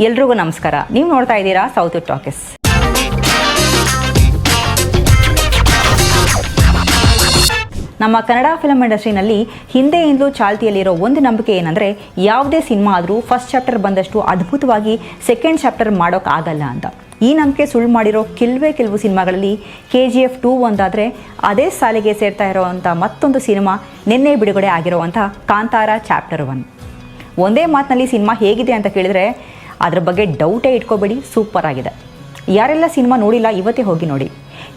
ಎಲ್ರಿಗೂ ನಮಸ್ಕಾರ. ನೀವು ನೋಡ್ತಾ ಇದ್ದೀರಾ ಸೌತ್ ಟಾಕೀಸ್. ನಮ್ಮ ಕನ್ನಡ ಫಿಲಮ್ ಇಂಡಸ್ಟ್ರಿನಲ್ಲಿ ಹಿಂದೆಯಿಂದಲೂ ಚಾಲ್ತಿಯಲ್ಲಿರೋ ಒಂದು ನಂಬಿಕೆ ಏನಂದರೆ, ಯಾವುದೇ ಸಿನಿಮಾ ಆದರೂ ಫಸ್ಟ್ ಚಾಪ್ಟರ್ ಬಂದಷ್ಟು ಅದ್ಭುತವಾಗಿ ಸೆಕೆಂಡ್ ಚಾಪ್ಟರ್ ಮಾಡೋಕ್ಕಾಗಲ್ಲ ಅಂತ. ಈ ನಂಬಿಕೆ ಸುಳ್ಳು ಮಾಡಿರೋ ಕೆಲವು ಸಿನಿಮಾಗಳಲ್ಲಿ KGF 2 ಒಂದಾದರೆ, ಅದೇ ಸಾಲಿಗೆ ಸೇರ್ತಾ ಇರೋವಂಥ ಮತ್ತೊಂದು ಸಿನಿಮಾ ನಿನ್ನೆ ಬಿಡುಗಡೆ ಆಗಿರೋವಂಥ ಕಾಂತಾರ ಚಾಪ್ಟರ್ 1. ಒಂದೇ ಮಾತಿನಲ್ಲಿ ಸಿನಿಮಾ ಹೇಗಿದೆ ಅಂತ ಕೇಳಿದರೆ ಅದ್ರ ಬಗ್ಗೆ ಡೌಟೇ ಇಟ್ಕೋಬೇಡಿ, ಸೂಪರ್ ಆಗಿದೆ. ಯಾರೆಲ್ಲ ಸಿನಿಮಾ ನೋಡಿಲ್ಲ ಇವತ್ತೇ ಹೋಗಿ ನೋಡಿ.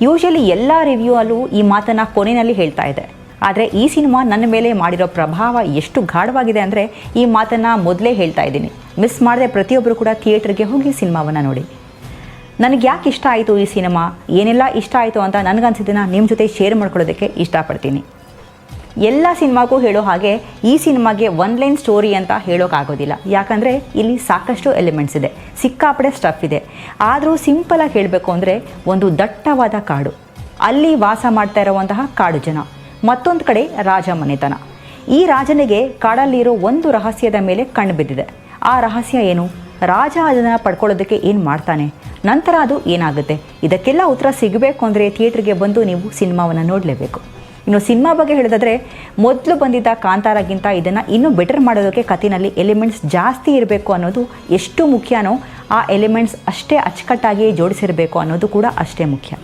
ಯೂಶಲಿ ಎಲ್ಲ ರಿವ್ಯೂ ಅಲ್ಲೂ ಈ ಮಾತನ್ನು ಕೊನೆಯಲ್ಲಿ ಹೇಳ್ತಾ ಇದೆ. ಆದರೆ ಈ ಸಿನಿಮಾ ನನ್ನ ಮೇಲೆ ಮಾಡಿರೋ ಪ್ರಭಾವ ಎಷ್ಟು ಗಾಢವಾಗಿದೆ ಅಂದರೆ, ಈ ಮಾತನ್ನು ಮೊದಲೇ ಹೇಳ್ತಾ ಇದ್ದೀನಿ. ಮಿಸ್ ಮಾಡದೆ ಪ್ರತಿಯೊಬ್ಬರು ಕೂಡ ಥಿಯೇಟ್ರಿಗೆ ಹೋಗಿ ಸಿನಿಮಾವನ್ನು ನೋಡಿ. ನನಗೆ ಯಾಕೆ ಇಷ್ಟ ಆಯಿತು ಈ ಸಿನಿಮಾ, ಏನೆಲ್ಲ ಇಷ್ಟ ಆಯಿತು ಅಂತ ನನಗನ್ಸಿದ್ದನ್ನು ನಿಮ್ಮ ಜೊತೆ ಶೇರ್ ಮಾಡ್ಕೊಳ್ಳೋದಕ್ಕೆ ಇಷ್ಟಪಡ್ತೀನಿ. ಎಲ್ಲ ಸಿನಿಮಾಗೂ ಹೇಳೋ ಹಾಗೆ ಈ ಸಿನಿಮಾಗೆ ಒನ್ ಲೈನ್ ಸ್ಟೋರಿ ಅಂತ ಹೇಳೋಕ್ಕಾಗೋದಿಲ್ಲ. ಯಾಕಂದರೆ ಇಲ್ಲಿ ಸಾಕಷ್ಟು ಎಲಿಮೆಂಟ್ಸ್ ಇದೆ, ಸಿಕ್ಕಾಪಡೆ ಸ್ಟಫ್ ಇದೆ. ಆದರೂ ಸಿಂಪಲಾಗಿ ಹೇಳಬೇಕು ಅಂದರೆ, ಒಂದು ದಟ್ಟವಾದ ಕಾಡು, ಅಲ್ಲಿ ವಾಸ ಮಾಡ್ತಾ ಇರುವಂತಹ ಕಾಡು ಜನ, ಮತ್ತೊಂದು ಕಡೆ ರಾಜ ಮನೆತನ. ಈ ರಾಜನಿಗೆ ಕಾಡಲ್ಲಿರೋ ಒಂದು ರಹಸ್ಯದ ಮೇಲೆ ಕಣ್ಣು ಬಿದ್ದಿದೆ. ಆ ರಹಸ್ಯ ಏನು, ರಾಜ ಅದನ್ನು ಪಡ್ಕೊಳ್ಳೋದಕ್ಕೆ ಏನು ಮಾಡ್ತಾನೆ, ನಂತರ ಅದು ಏನಾಗುತ್ತೆ, ಇದಕ್ಕೆಲ್ಲ ಉತ್ತರ ಸಿಗಬೇಕು ಅಂದರೆ ಥಿಯೇಟ್ರಿಗೆ ಬಂದು ನೀವು ಸಿನಿಮಾವನ್ನು ನೋಡಲೇಬೇಕು. ಇನ್ನು ಸಿನಿಮಾ ಬಗ್ಗೆ ಹೇಳೋದಾದರೆ, ಮೊದಲು ಬಂದಿದ್ದ ಕಾಂತಾರಗಿಂತ ಇದನ್ನು ಇನ್ನೂ ಬೆಟರ್ ಮಾಡೋದಕ್ಕೆ ಕಥೆಯಲ್ಲಿ ಎಲಿಮೆಂಟ್ಸ್ ಜಾಸ್ತಿ ಇರಬೇಕು ಅನ್ನೋದು ಎಷ್ಟು ಮುಖ್ಯನೋ, ಆ ಎಲಿಮೆಂಟ್ಸ್ ಅಷ್ಟೇ ಅಚ್ಚುಕಟ್ಟಾಗಿ ಜೋಡಿಸಿರಬೇಕು ಅನ್ನೋದು ಕೂಡ ಅಷ್ಟೇ ಮುಖ್ಯ.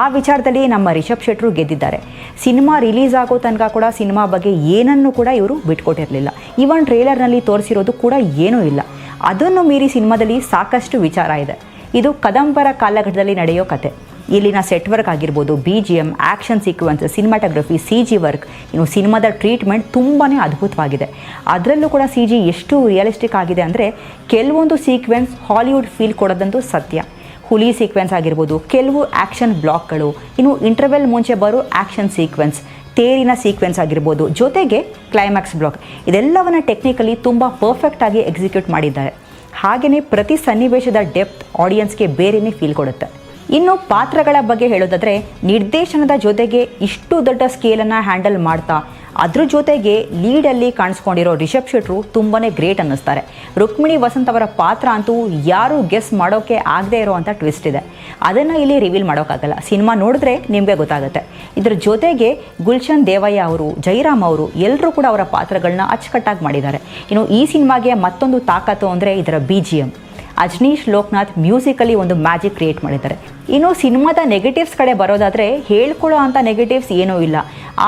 ಆ ವಿಚಾರದಲ್ಲಿ ನಮ್ಮ ರಿಷಬ್ ಶೆಟ್ಟರು ಗೆದ್ದಿದ್ದಾರೆ. ಸಿನಿಮಾ ರಿಲೀಸ್ ಆಗೋ ತನಕ ಕೂಡ ಸಿನಿಮಾ ಬಗ್ಗೆ ಏನನ್ನೂ ಕೂಡ ಇವರು ಬಿಟ್ಕೊಟ್ಟಿರಲಿಲ್ಲ. ಈವನ್ ಟ್ರೇಲರ್ನಲ್ಲಿ ತೋರಿಸಿರೋದು ಕೂಡ ಏನೂ ಇಲ್ಲ. ಅದನ್ನು ಮೀರಿ ಸಿನಿಮಾದಲ್ಲಿ ಸಾಕಷ್ಟು ವಿಚಾರ ಇದೆ. ಇದು ಕದಂಬರ ಕಾಲಘಟ್ಟದಲ್ಲಿ ನಡೆಯೋ ಕತೆ. ಇಲ್ಲಿನ ಸೆಟ್ ವರ್ಕ್ ಆಗಿರ್ಬೋದು, BGM, action sequence, cinematography, CG work, ಇನ್ನು ಸಿನಿಮಾದ ಟ್ರೀಟ್ಮೆಂಟ್ ತುಂಬಾ ಅದ್ಭುತವಾಗಿದೆ. ಅದರಲ್ಲೂ ಕೂಡ CG ಎಷ್ಟು ರಿಯಲಿಸ್ಟಿಕ್ ಆಗಿದೆ ಅಂದರೆ, ಕೆಲವೊಂದು ಸೀಕ್ವೆನ್ಸ್ ಹಾಲಿವುಡ್ ಫೀಲ್ ಕೊಡೋದಂತೂ ಸತ್ಯ. ಹುಲಿ ಸೀಕ್ವೆನ್ಸ್ ಆಗಿರ್ಬೋದು, ಕೆಲವು ಆ್ಯಕ್ಷನ್ ಬ್ಲಾಕ್ಗಳು, ಇನ್ನು ಇಂಟರ್ವೆಲ್ ಮುಂಚೆ ಬರೋ ಆ್ಯಕ್ಷನ್ ಸೀಕ್ವೆನ್ಸ್, ತೇರಿನ ಸೀಕ್ವೆನ್ಸ್ ಆಗಿರ್ಬೋದು, ಜೊತೆಗೆ ಕ್ಲೈಮ್ಯಾಕ್ಸ್ ಬ್ಲಾಕ್, ಇದೆಲ್ಲವನ್ನು ಟೆಕ್ನಿಕಲಿ ತುಂಬ ಪರ್ಫೆಕ್ಟಾಗಿ ಎಕ್ಸಿಕ್ಯೂಟ್ ಮಾಡಿದ್ದಾರೆ. ಹಾಗೆಯೇ ಪ್ರತಿ ಸನ್ನಿವೇಶದ ಡೆಪ್ತ್ ಆಡಿಯನ್ಸ್ಗೆ ಬೇರೆಯೇ ಫೀಲ್ ಕೊಡುತ್ತೆ. ಇನ್ನು ಪಾತ್ರಗಳ ಬಗ್ಗೆ ಹೇಳೋದಾದರೆ, ನಿರ್ದೇಶನದ ಜೊತೆಗೆ ಇಷ್ಟು ದೊಡ್ಡ ಸ್ಕೇಲನ್ನು ಹ್ಯಾಂಡಲ್ ಮಾಡ್ತಾ ಅದ್ರ ಜೊತೆಗೆ ಲೀಡಲ್ಲಿ ಕಾಣಿಸ್ಕೊಂಡಿರೋ ರಿಷಬ್ ಶೆಟ್ಟರು ತುಂಬಾ ಗ್ರೇಟ್ ಅನ್ನಿಸ್ತಾರೆ. ರುಕ್ಮಿಣಿ ವಸಂತ್ ಅವರ ಪಾತ್ರ ಅಂತೂ ಯಾರೂ ಗೆಸ್ ಮಾಡೋಕ್ಕೆ ಆಗದೆ ಇರೋವಂಥ ಟ್ವಿಸ್ಟ್ ಇದೆ. ಅದನ್ನು ಇಲ್ಲಿ ರಿವೀಲ್ ಮಾಡೋಕ್ಕಾಗಲ್ಲ, ಸಿನಿಮಾ ನೋಡಿದ್ರೆ ನಿಮಗೆ ಗೊತ್ತಾಗುತ್ತೆ. ಇದರ ಜೊತೆಗೆ ಗುಲ್ಶನ್ ದೇವಯ್ಯ ಅವರು, ಜೈರಾಮ್ ಅವರು ಎಲ್ಲರೂ ಕೂಡ ಅವರ ಪಾತ್ರಗಳನ್ನ ಅಚ್ಚುಕಟ್ಟಾಗಿ ಮಾಡಿದ್ದಾರೆ. ಇನ್ನು ಈ ಸಿನಿಮಾಗೆ ಮತ್ತೊಂದು ತಾಕತ್ತು ಅಂದರೆ ಇದರ BGM. ಅಜ್ನೀಶ್ ಲೋಕನಾಥ್ ಮ್ಯೂಸಿಕಲ್ಲಿ ಒಂದು ಮ್ಯಾಜಿಕ್ ಕ್ರಿಯೇಟ್ ಮಾಡಿದ್ದಾರೆ. ಇನ್ನು ಸಿನಿಮಾದ ನೆಗೆಟಿವ್ಸ್ ಕಡೆ ಬರೋದಾದರೆ, ಹೇಳ್ಕೊಳ್ಳೋ ಅಂಥ ನೆಗೆಟಿವ್ಸ್ ಏನೂ ಇಲ್ಲ.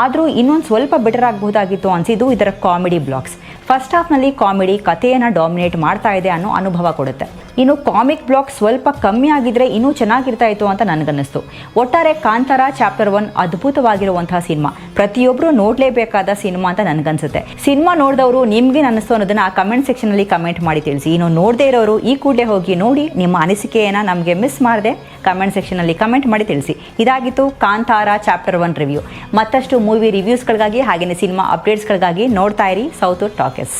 ಆದರೂ ಇನ್ನೊಂದು ಸ್ವಲ್ಪ ಬೆಟರ್ ಆಗಬಹುದಾಗಿತ್ತು ಅನಿಸಿದ್ದು ಇದರ ಕಾಮಿಡಿ ಬ್ಲಾಕ್ಸ್. ಫಸ್ಟ್ ಹಾಫ್ನಲ್ಲಿ ಕಾಮಿಡಿ ಕಥೆಯನ್ನು ಡಾಮಿನೇಟ್ ಮಾಡ್ತಾ ಇದೆ ಅನ್ನೋ ಅನುಭವ ಕೊಡುತ್ತೆ. ಇನ್ನು ಕಾಮಿಕ್ ಬ್ಲಾಕ್ ಸ್ವಲ್ಪ ಕಮ್ಮಿ ಆಗಿದ್ರೆ ಇನ್ನೂ ಚೆನ್ನಾಗಿರ್ತಾ ಇತ್ತು ಅಂತ ನನಗನ್ನಿಸ್ತು. ಒಟ್ಟಾರೆ ಕಾಂತಾರ ಚಾಪ್ಟರ್ 1 ಅದ್ಭುತವಾಗಿರುವಂತಹ ಸಿನಿಮಾ, ಪ್ರತಿಯೊಬ್ಬರು ನೋಡಲೇಬೇಕಾದ ಸಿನಿಮಾ ಅಂತ ನನಗನ್ಸುತ್ತೆ. ಸಿನಿಮಾ ನೋಡಿದವರು ನಿಮ್ಗೆ ಅನ್ನಿಸ್ತು ಅನ್ನೋದನ್ನ ಕಮೆಂಟ್ ಸೆಕ್ಷನಲ್ಲಿ ಕಮೆಂಟ್ ಮಾಡಿ ತಿಳಿಸಿ. ಇನ್ನು ನೋಡದೇ ಇರೋರು ಈ ಕೂಡಲೇ ಹೋಗಿ ನೋಡಿ ನಿಮ್ಮ ಅನಿಸಿಕೆಯನ್ನು ನಮಗೆ ಮಿಸ್ ಮಾಡದೆ ಕಮೆಂಟ್ ಸೆಕ್ಷನಲ್ಲಿ ಕಮೆಂಟ್ ಮಾಡಿ ತಿಳಿಸಿ. ಇದಾಗಿತ್ತು ಕಾಂತಾರ ಚಾಪ್ಟರ್ 1 ರಿವ್ಯೂ. ಮತ್ತಷ್ಟು ಮೂವಿ ರಿವ್ಯೂಸ್ಗಳಿಗಾಗಿ ಹಾಗೆಯೇ ಸಿನಿಮಾ ಅಪ್ಡೇಟ್ಸ್ಗಳಿಗಾಗಿ ನೋಡ್ತಾ ಇರಿ ಸೌತ್ ಟಾಕೀಸ್.